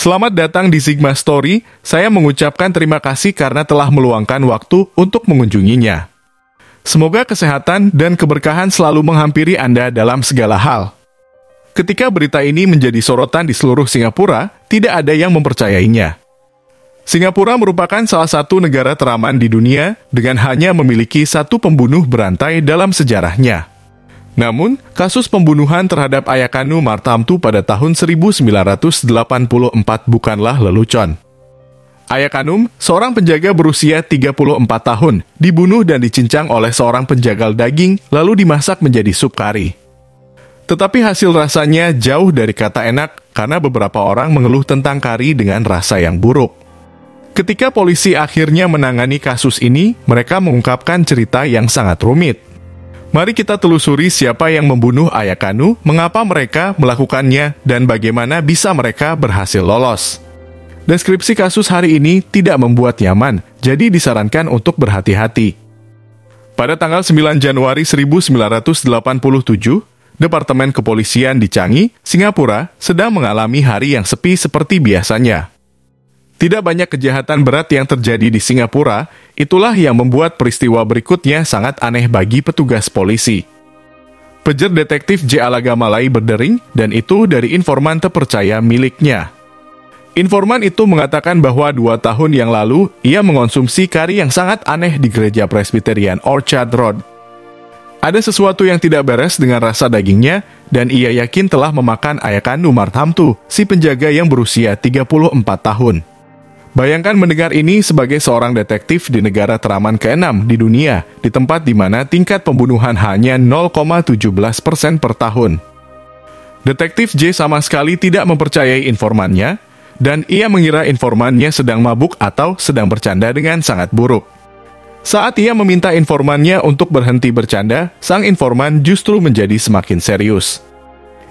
Selamat datang di Sigma Story, saya mengucapkan terima kasih karena telah meluangkan waktu untuk mengunjunginya. Semoga kesehatan dan keberkahan selalu menghampiri Anda dalam segala hal. Ketika berita ini menjadi sorotan di seluruh Singapura, tidak ada yang mempercayainya. Singapura merupakan salah satu negara teraman di dunia dengan hanya memiliki satu pembunuh berantai dalam sejarahnya. Namun, kasus pembunuhan terhadap Ayakanu Martamtu pada tahun 1984 bukanlah lelucon. Ayakanum, seorang penjaga berusia 34 tahun, dibunuh dan dicincang oleh seorang penjagal daging lalu dimasak menjadi sup kari. Tetapi hasil rasanya jauh dari kata enak karena beberapa orang mengeluh tentang kari dengan rasa yang buruk. Ketika polisi akhirnya menangani kasus ini, mereka mengungkapkan cerita yang sangat rumit. Mari kita telusuri siapa yang membunuh Ayakanu, mengapa mereka melakukannya, dan bagaimana bisa mereka berhasil lolos. Deskripsi kasus hari ini tidak membuat nyaman, jadi disarankan untuk berhati-hati. Pada tanggal 9 Januari 1987, Departemen Kepolisian di Changi, Singapura, sedang mengalami hari yang sepi seperti biasanya. Tidak banyak kejahatan berat yang terjadi di Singapura, itulah yang membuat peristiwa berikutnya sangat aneh bagi petugas polisi. Pejer detektif J. Alagamalai berdering, dan itu dari informan terpercaya miliknya. Informan itu mengatakan bahwa 2 tahun yang lalu, ia mengonsumsi kari yang sangat aneh di gereja Presbyterian Orchard Road. Ada sesuatu yang tidak beres dengan rasa dagingnya, dan ia yakin telah memakan Ayakanu Martamtu, si penjaga yang berusia 34 tahun. Bayangkan mendengar ini sebagai seorang detektif di negara teraman ke-6 di dunia, di tempat di mana tingkat pembunuhan hanya 0,17% per tahun. Detektif J sama sekali tidak mempercayai informannya, dan ia mengira informannya sedang mabuk atau sedang bercanda dengan sangat buruk. Saat ia meminta informannya untuk berhenti bercanda, sang informan justru menjadi semakin serius.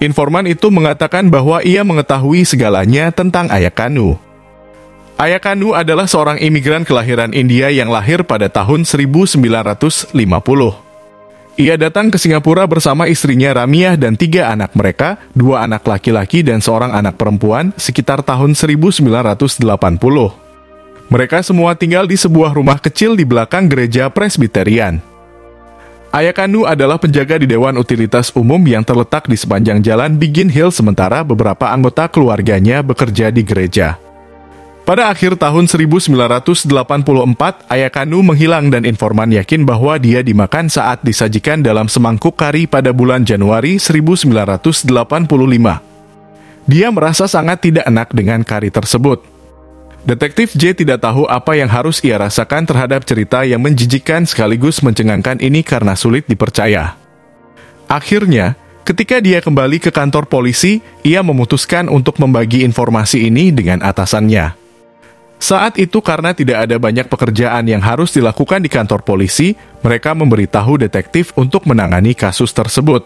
Informan itu mengatakan bahwa ia mengetahui segalanya tentang Ayakanu. Ayakanu adalah seorang imigran kelahiran India yang lahir pada tahun 1950. Ia datang ke Singapura bersama istrinya Ramiah dan 3 anak mereka, 2 anak laki-laki dan seorang anak perempuan, sekitar tahun 1980. Mereka semua tinggal di sebuah rumah kecil di belakang gereja Presbyterian. Ayakanu adalah penjaga di Dewan Utilitas Umum yang terletak di sepanjang jalan Biggin Hill, sementara beberapa anggota keluarganya bekerja di gereja. Pada akhir tahun 1984, Ayakanu menghilang dan informan yakin bahwa dia dimakan saat disajikan dalam semangkuk kari pada bulan Januari 1985. Dia merasa sangat tidak enak dengan kari tersebut. Detektif J tidak tahu apa yang harus ia rasakan terhadap cerita yang menjijikkan sekaligus mencengangkan ini karena sulit dipercaya. Akhirnya, ketika dia kembali ke kantor polisi, ia memutuskan untuk membagi informasi ini dengan atasannya. Saat itu karena tidak ada banyak pekerjaan yang harus dilakukan di kantor polisi, mereka memberitahu detektif untuk menangani kasus tersebut.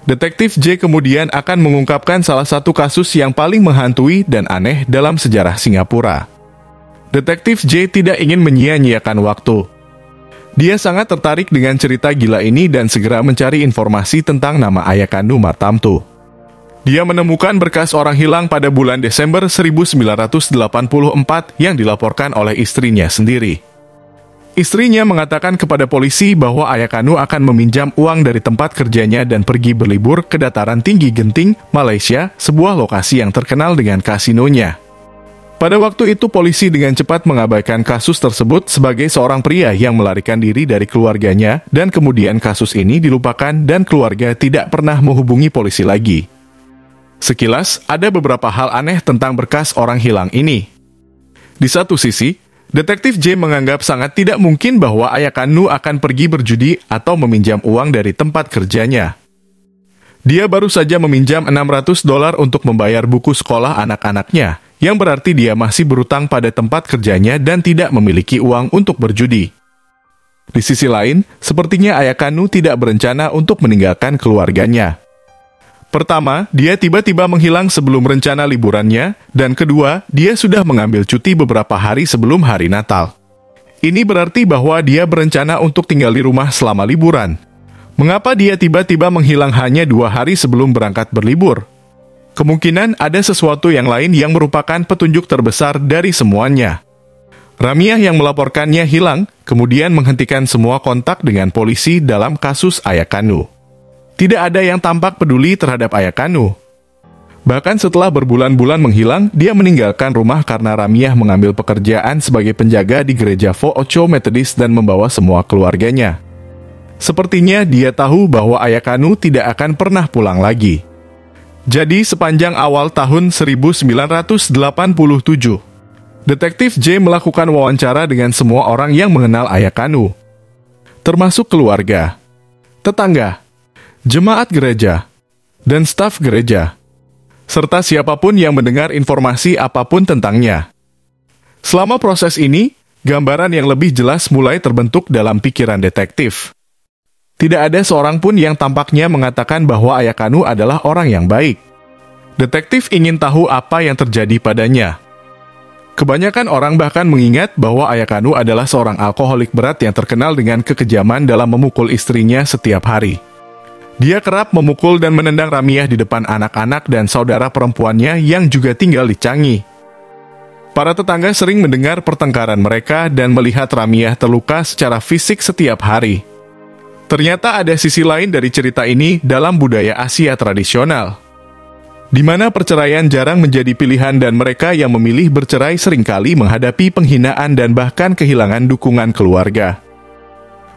Detektif J kemudian akan mengungkapkan salah satu kasus yang paling menghantui dan aneh dalam sejarah Singapura. Detektif J tidak ingin menyia-nyiakan waktu. Dia sangat tertarik dengan cerita gila ini dan segera mencari informasi tentang nama Ayakanu Martamtu. Dia menemukan berkas orang hilang pada bulan Desember 1984 yang dilaporkan oleh istrinya sendiri. Istrinya mengatakan kepada polisi bahwa Ayakanu akan meminjam uang dari tempat kerjanya dan pergi berlibur ke dataran tinggi Genting, Malaysia, sebuah lokasi yang terkenal dengan kasinonya. Pada waktu itu polisi dengan cepat mengabaikan kasus tersebut sebagai seorang pria yang melarikan diri dari keluarganya, dan kemudian kasus ini dilupakan dan keluarga tidak pernah menghubungi polisi lagi. Sekilas, ada beberapa hal aneh tentang berkas orang hilang ini. Di satu sisi, Detektif J menganggap sangat tidak mungkin bahwa Ayakanu akan pergi berjudi atau meminjam uang dari tempat kerjanya. Dia baru saja meminjam $600 untuk membayar buku sekolah anak-anaknya, yang berarti dia masih berutang pada tempat kerjanya dan tidak memiliki uang untuk berjudi. Di sisi lain, sepertinya Ayakanu tidak berencana untuk meninggalkan keluarganya. Pertama, dia tiba-tiba menghilang sebelum rencana liburannya, dan kedua, dia sudah mengambil cuti beberapa hari sebelum hari Natal. Ini berarti bahwa dia berencana untuk tinggal di rumah selama liburan. Mengapa dia tiba-tiba menghilang hanya 2 hari sebelum berangkat berlibur? kemungkinan ada sesuatu yang lain yang merupakan petunjuk terbesar dari semuanya. Ramiah yang melaporkannya hilang, kemudian menghentikan semua kontak dengan polisi dalam kasus Ayakanu. Tidak ada yang tampak peduli terhadap Ayakanu. Bahkan setelah berbulan-bulan menghilang, dia meninggalkan rumah karena Ramiah mengambil pekerjaan sebagai penjaga di gereja Fo Ocho Methodist dan membawa semua keluarganya. Sepertinya dia tahu bahwa Ayakanu tidak akan pernah pulang lagi. Jadi sepanjang awal tahun 1987, Detektif J melakukan wawancara dengan semua orang yang mengenal Ayakanu, termasuk keluarga, tetangga, jemaat gereja, dan staf gereja, serta siapapun yang mendengar informasi apapun tentangnya. Selama proses ini, gambaran yang lebih jelas mulai terbentuk dalam pikiran detektif. Tidak ada seorang pun yang tampaknya mengatakan bahwa Ayakanu adalah orang yang baik. Detektif ingin tahu apa yang terjadi padanya. Kebanyakan orang bahkan mengingat bahwa Ayakanu adalah seorang alkoholik berat yang terkenal dengan kekejaman dalam memukul istrinya setiap hari. Dia kerap memukul dan menendang Ramiah di depan anak-anak dan saudara perempuannya yang juga tinggal di Changi. Para tetangga sering mendengar pertengkaran mereka dan melihat Ramiah terluka secara fisik setiap hari. Ternyata ada sisi lain dari cerita ini dalam budaya Asia tradisional, di mana perceraian jarang menjadi pilihan dan mereka yang memilih bercerai seringkali menghadapi penghinaan dan bahkan kehilangan dukungan keluarga.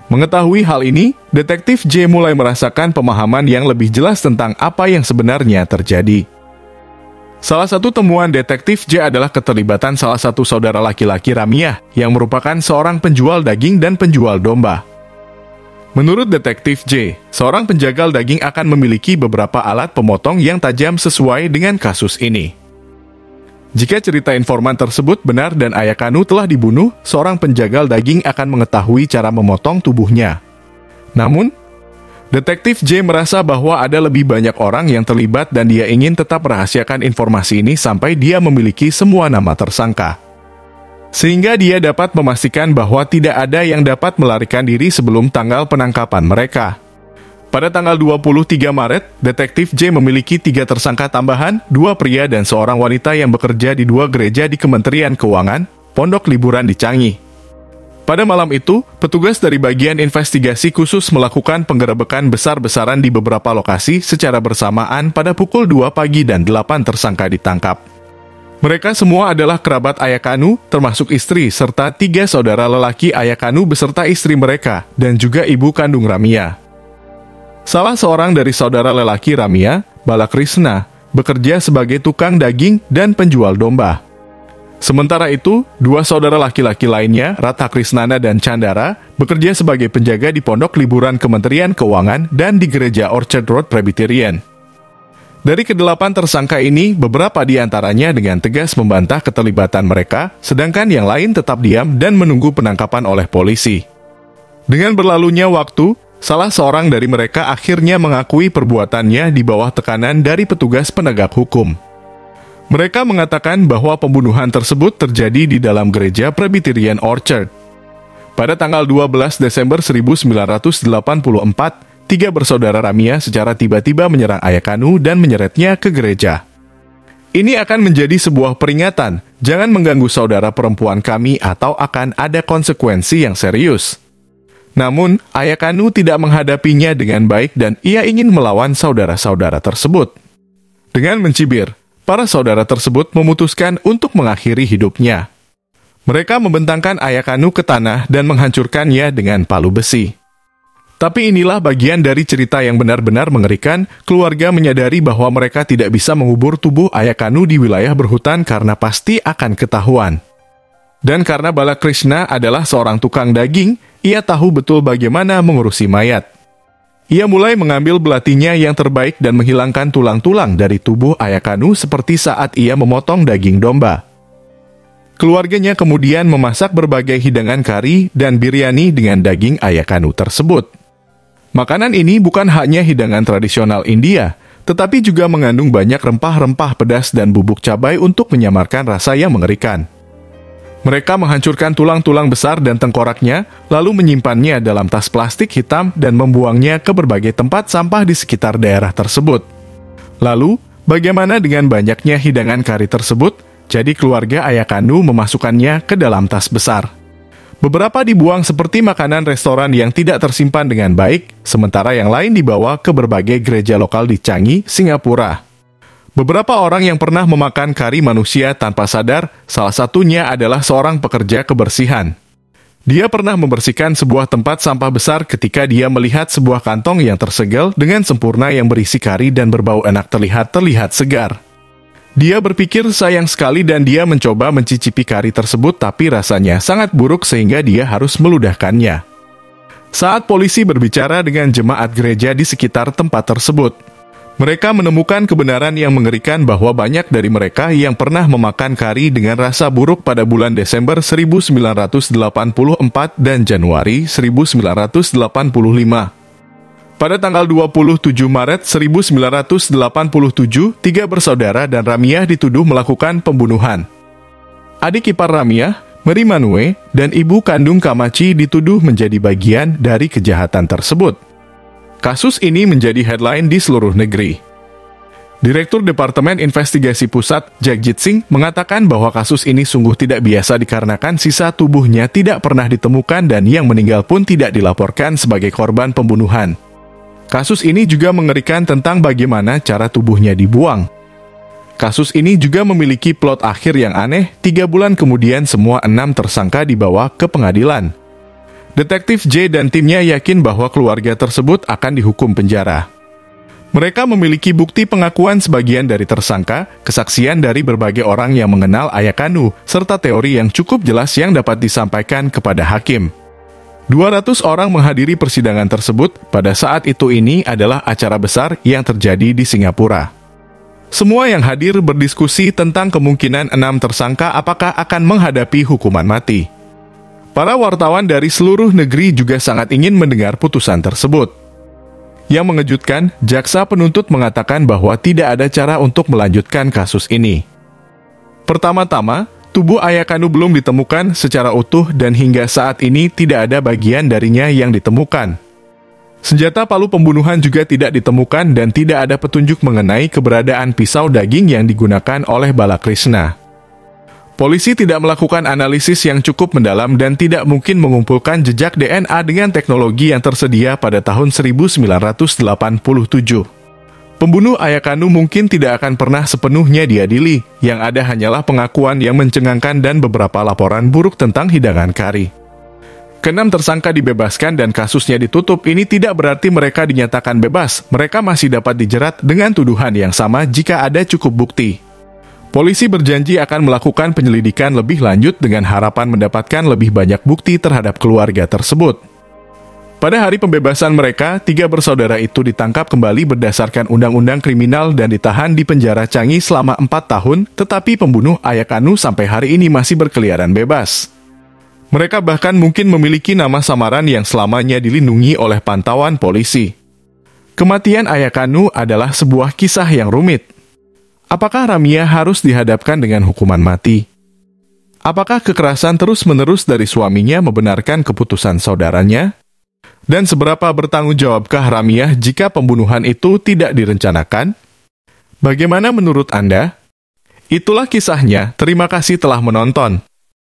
Mengetahui hal ini, Detektif J mulai merasakan pemahaman yang lebih jelas tentang apa yang sebenarnya terjadi. Salah satu temuan Detektif J adalah keterlibatan salah satu saudara laki-laki Ramiah yang merupakan seorang penjual daging dan penjual domba. Menurut Detektif J, seorang penjagal daging akan memiliki beberapa alat pemotong yang tajam sesuai dengan kasus ini. Jika cerita informan tersebut benar dan Ayakanu telah dibunuh, seorang penjagal daging akan mengetahui cara memotong tubuhnya. Namun, Detektif J merasa bahwa ada lebih banyak orang yang terlibat dan dia ingin tetap merahasiakan informasi ini sampai dia memiliki semua nama tersangka. Sehingga dia dapat memastikan bahwa tidak ada yang dapat melarikan diri sebelum tanggal penangkapan mereka. Pada tanggal 23 Maret, Detektif J memiliki 3 tersangka tambahan, 2 pria dan seorang wanita yang bekerja di 2 gereja di Kementerian Keuangan, pondok liburan di Changi. Pada malam itu, petugas dari bagian investigasi khusus melakukan penggerebekan besar-besaran di beberapa lokasi secara bersamaan pada pukul 2 pagi dan 8 tersangka ditangkap. Mereka semua adalah kerabat Ayakanu, termasuk istri, serta 3 saudara lelaki Ayakanu beserta istri mereka, dan juga ibu kandung Ramiah. Salah seorang dari saudara lelaki Ramiah, Balakrishna, bekerja sebagai tukang daging dan penjual domba. Sementara itu, 2 saudara laki-laki lainnya, Radhakrisnana dan Chandara, bekerja sebagai penjaga di pondok liburan Kementerian Keuangan dan di gereja Orchard Road Presbyterian. Dari ke-8 tersangka ini, beberapa di antaranya dengan tegas membantah keterlibatan mereka, sedangkan yang lain tetap diam dan menunggu penangkapan oleh polisi. Dengan berlalunya waktu, salah seorang dari mereka akhirnya mengakui perbuatannya di bawah tekanan dari petugas penegak hukum. Mereka mengatakan bahwa pembunuhan tersebut terjadi di dalam gereja Presbyterian Orchard. Pada tanggal 12 Desember 1984, 3 bersaudara Ramiah secara tiba-tiba menyerang Ayakanu dan menyeretnya ke gereja. Ini akan menjadi sebuah peringatan, jangan mengganggu saudara perempuan kami atau akan ada konsekuensi yang serius. Namun, Ayakanu tidak menghadapinya dengan baik dan ia ingin melawan saudara-saudara tersebut. Dengan mencibir, para saudara tersebut memutuskan untuk mengakhiri hidupnya. Mereka membentangkan Ayakanu ke tanah dan menghancurkannya dengan palu besi. Tapi inilah bagian dari cerita yang benar-benar mengerikan. Keluarga menyadari bahwa mereka tidak bisa mengubur tubuh Ayakanu di wilayah berhutan karena pasti akan ketahuan. Dan karena Balakrishna adalah seorang tukang daging, ia tahu betul bagaimana mengurusi mayat. Ia mulai mengambil belatinya yang terbaik dan menghilangkan tulang-tulang dari tubuh Ayakanu seperti saat ia memotong daging domba. Keluarganya kemudian memasak berbagai hidangan kari dan biryani dengan daging Ayakanu tersebut. Makanan ini bukan hanya hidangan tradisional India, tetapi juga mengandung banyak rempah-rempah pedas dan bubuk cabai untuk menyamarkan rasa yang mengerikan. Mereka menghancurkan tulang-tulang besar dan tengkoraknya, lalu menyimpannya dalam tas plastik hitam dan membuangnya ke berbagai tempat sampah di sekitar daerah tersebut. Lalu, Bagaimana dengan banyaknya hidangan kari tersebut? Jadi keluarga Ayakanu memasukkannya ke dalam tas besar. Beberapa dibuang seperti makanan restoran yang tidak tersimpan dengan baik, sementara yang lain dibawa ke berbagai gereja lokal di Changi, Singapura. Beberapa orang yang pernah memakan kari manusia tanpa sadar, salah satunya adalah seorang pekerja kebersihan. Dia pernah membersihkan sebuah tempat sampah besar ketika dia melihat sebuah kantong yang tersegel dengan sempurna yang berisi kari dan berbau enak terlihat segar. Dia berpikir sayang sekali dan dia mencoba mencicipi kari tersebut tapi rasanya sangat buruk sehingga dia harus meludahkannya. Saat polisi berbicara dengan jemaat gereja di sekitar tempat tersebut, mereka menemukan kebenaran yang mengerikan bahwa banyak dari mereka yang pernah memakan kari dengan rasa buruk pada bulan Desember 1984 dan Januari 1985. Pada tanggal 27 Maret 1987, 3 bersaudara dan Ramiah dituduh melakukan pembunuhan. Adik ipar Ramiah, Mary Manue, dan ibu kandung Kamachi dituduh menjadi bagian dari kejahatan tersebut. Kasus ini menjadi headline di seluruh negeri. Direktur Departemen Investigasi Pusat, Jagjit Singh, mengatakan bahwa kasus ini sungguh tidak biasa dikarenakan sisa tubuhnya tidak pernah ditemukan dan yang meninggal pun tidak dilaporkan sebagai korban pembunuhan. Kasus ini juga mengerikan tentang bagaimana cara tubuhnya dibuang. Kasus ini juga memiliki plot akhir yang aneh. 3 bulan kemudian semua 6 tersangka dibawa ke pengadilan. Detektif J dan timnya yakin bahwa keluarga tersebut akan dihukum penjara. Mereka memiliki bukti pengakuan sebagian dari tersangka, kesaksian dari berbagai orang yang mengenal Ayakanu, serta teori yang cukup jelas yang dapat disampaikan kepada hakim. 200 orang menghadiri persidangan tersebut. Pada saat itu ini adalah acara besar yang terjadi di Singapura. Semua yang hadir berdiskusi tentang kemungkinan 6 tersangka apakah akan menghadapi hukuman mati. Para wartawan dari seluruh negeri juga sangat ingin mendengar putusan tersebut. Yang mengejutkan, jaksa penuntut mengatakan bahwa tidak ada cara untuk melanjutkan kasus ini. Pertama-tama, tubuh Ayakanu belum ditemukan secara utuh dan hingga saat ini tidak ada bagian darinya yang ditemukan. Senjata palu pembunuhan juga tidak ditemukan dan tidak ada petunjuk mengenai keberadaan pisau daging yang digunakan oleh Balakrishna. Polisi tidak melakukan analisis yang cukup mendalam dan tidak mungkin mengumpulkan jejak DNA dengan teknologi yang tersedia pada tahun 1987. Pembunuh Ayakanu mungkin tidak akan pernah sepenuhnya diadili, yang ada hanyalah pengakuan yang mencengangkan dan beberapa laporan buruk tentang hidangan kari. Ke-6 tersangka dibebaskan dan kasusnya ditutup. Ini tidak berarti mereka dinyatakan bebas, mereka masih dapat dijerat dengan tuduhan yang sama jika ada cukup bukti. Polisi berjanji akan melakukan penyelidikan lebih lanjut dengan harapan mendapatkan lebih banyak bukti terhadap keluarga tersebut. Pada hari pembebasan mereka, 3 bersaudara itu ditangkap kembali berdasarkan undang-undang kriminal dan ditahan di penjara Changi selama 4 tahun, tetapi pembunuh Ayakanu sampai hari ini masih berkeliaran bebas. Mereka bahkan mungkin memiliki nama samaran yang selamanya dilindungi oleh pantauan polisi. Kematian Ayakanu adalah sebuah kisah yang rumit. Apakah Ramiah harus dihadapkan dengan hukuman mati? Apakah kekerasan terus-menerus dari suaminya membenarkan keputusan saudaranya? Dan seberapa bertanggung jawabkah Ramiah jika pembunuhan itu tidak direncanakan? Bagaimana menurut Anda? Itulah kisahnya. Terima kasih telah menonton.